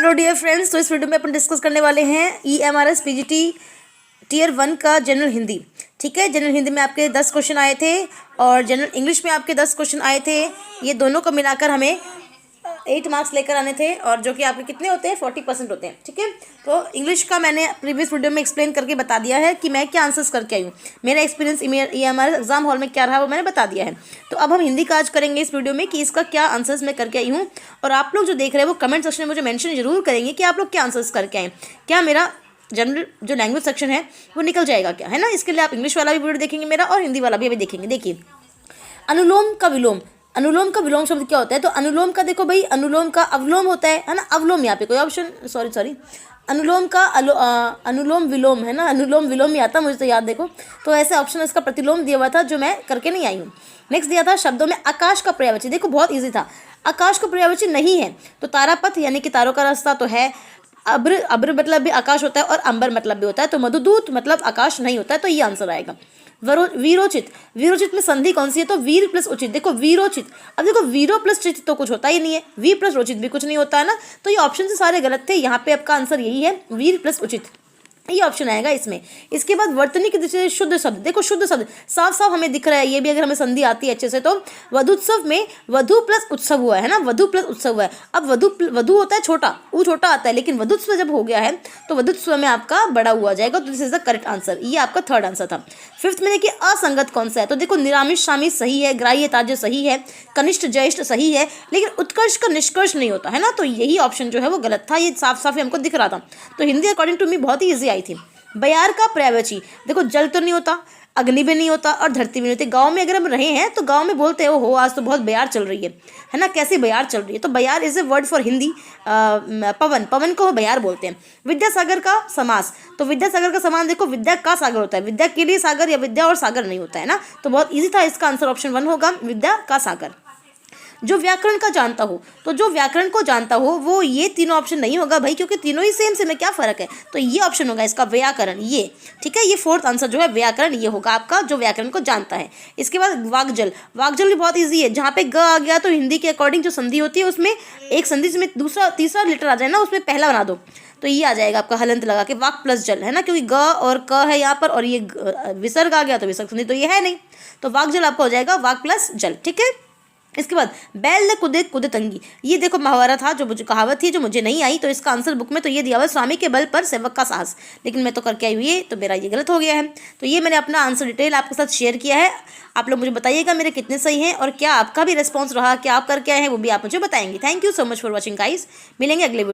Hello dear friends, तो इस video में अपन डिस्कस करने वाले हैं EMRS PGT टियर 1 का जनरल हिंदी। ठीक है, जनरल हिंदी में आपके 10 क्वेश्चन आए थे और जनरल इंग्लिश में आपके 10 क्वेश्चन आए थे। ये दोनों को मिलाकर हमें 8 मार्क्स लेकर आने थे और जो कि आपके कितने होते हैं 40% होते हैं। ठीक है, तो इंग्लिश का मैंने प्रीवियस वीडियो में एक्सप्लेन करके बता दिया है कि मैं क्या आंसर्स करके आई हूँ। मेरा एक्सपीरियंस EMRS एग्जाम हॉल में क्या रहा वो मैंने बता दिया है। तो अब हम हिंदी का आज करेंगे इस वीडियो में कि इसका क्या आंसर्स मैं करके आई हूँ। और आप लोग जो देख रहे हैं वो कमेंट सेक्शन में मुझे मेंशन जरूर करेंगे कि आप लोग क्या आंसर्स करके आए, क्या मेरा जनरल जो लैंग्वेज सेक्शन है वो निकल जाएगा क्या, है ना। इसके लिए आप इंग्लिश वाला भी वीडियो देखेंगे मेरा और हिंदी वाला भी अभी देखेंगे। देखिए, अनुलोम का विलोम, अनुलोम का विलोम शब्द क्या होता है। तो अनुलोम का देखो भाई, अनुलोम का अवलोम होता है ना। अवलोम यहाँ पे कोई ऑप्शन सॉरी अनुलोम का अनुलोम विलोम है ना, अनुलोम विलोम ही आता मुझे तो याद। देखो तो ऐसे ऑप्शन इसका प्रतिलोम दिया हुआ था जो मैं करके नहीं आई हूँ। नेक्स्ट दिया था शब्दों में आकाश का पर्यायवाची। देखो बहुत ईजी था, आकाश का पर्यायवाची नहीं है तो तारापथ यानी कि तारों का रास्ता तो है। अब्र, अब्र मतलब भी आकाश होता है और अंबर मतलब भी होता है, तो मधुदूत मतलब आकाश नहीं होता है, तो ये आंसर आएगा। वीरोचित, वीरोचित में संधि कौन सी है। तो वीर प्लस उचित। देखो वीरोचित, अब देखो वीरो प्लस चित तो कुछ होता ही नहीं है, वी प्लस रोचित भी कुछ नहीं होता है ना। तो ये ऑप्शन से सारे गलत थे, यहाँ पे आपका आंसर यही है, वीर प्लस उचित, ये ऑप्शन आएगा इसमें। इसके बाद वर्तनी की दृष्टि से शुद्ध शब्द। देखो शुद्ध शब्द साफ साफ हमें दिख रहा है, ये भी अगर हमें संधि आती है अच्छे से। तो वधुत्सव में वधु प्लस उत्सव हुआ है ना, वधु प्लस उत्सव हुआ है। अब वधु होता है छोटा, वो छोटा आता है, लेकिन वधुत्सव जब हो गया है तो वधुत्सव में आपका बड़ा हुआ जाएगा। तो this is the correct answer, ये आपका थर्ड आंसर था। फिफ्थ में देखिए असंगत कौन सा है। तो देखो निरामिष शामिश सही है, ग्राह्य ताज्य सही है, कनिष्ठ ज्येष्ठ सही है, लेकिन उत्कर्ष का निष्कर्ष नहीं होता है ना। तो यही ऑप्शन जो है वो गलत था, ये साफ साफ हमको दिख रहा था। तो हिंदी अकॉर्डिंग टू मी बहुत ही ईजी आई थी। बयार का पर्यायवाची, देखो जल तो नहीं होता, अग्नि भी नहीं होता और धरती भी नहीं होती। गांव में अगर हम रहे हैं तो गांव में बोलते हो आज तो बहुत बयार चल रही है ना, कैसी बयार चल रही है। तो बयार is a word for Hindi. पवन, पवन को बयार बोलते हैं। विद्यासागर का समास, तो विद्यासागर का समान देखो विद्या का सागर होता है, विद्या के लिए सागर या विद्या और सागर नहीं होता है ना। तो बहुत ईजी था, इसका आंसर ऑप्शन 1 होगा, विद्या का सागर। जो व्याकरण का जानता हो, तो जो व्याकरण को जानता हो वो ये तीनों ऑप्शन नहीं होगा भाई, क्योंकि तीनों ही सेम है, क्या फर्क है। तो ये ऑप्शन होगा इसका व्याकरण, ये ठीक है। ये फोर्थ आंसर जो है व्याकरण, ये होगा आपका जो व्याकरण को जानता है। इसके बाद वाकजल, वाकजल भी बहुत ईजी है। जहाँ पे ग आ गया तो हिंदी के अकॉर्डिंग जो संधि होती है उसमें एक संधि में दूसरा तीसरा लेटर आ जाए ना, उसमें पहला बना दो तो ये आ जाएगा आपका हलंत लगा के वाक प्लस जल, है ना, क्योंकि ग और क है यहाँ पर और ये विसर्ग आ गया तो विसर्ग संधि तो ये है नहीं। तो वाकजल आपका हो जाएगा वाक प्लस जल। ठीक है, इसके बाद बैल न कुदे कुदे तंगी, ये देखो मुहावरा था जो मुझे कहावत थी जो मुझे नहीं आई। तो इसका आंसर बुक में तो ये दिया हुआ स्वामी के बल पर सेवक का साहस, लेकिन मैं तो करके आई हुई है तो मेरा ये गलत हो गया है। तो ये मैंने अपना आंसर डिटेल आपके साथ शेयर किया है। आप लोग मुझे बताइएगा मेरे कितने सही हैं और क्या आपका भी रिस्पॉन्स रहा, क्या आप करके आए हैं वो भी आप मुझे बताएंगे। Thank you so much for watching guys, मिलेंगे अगले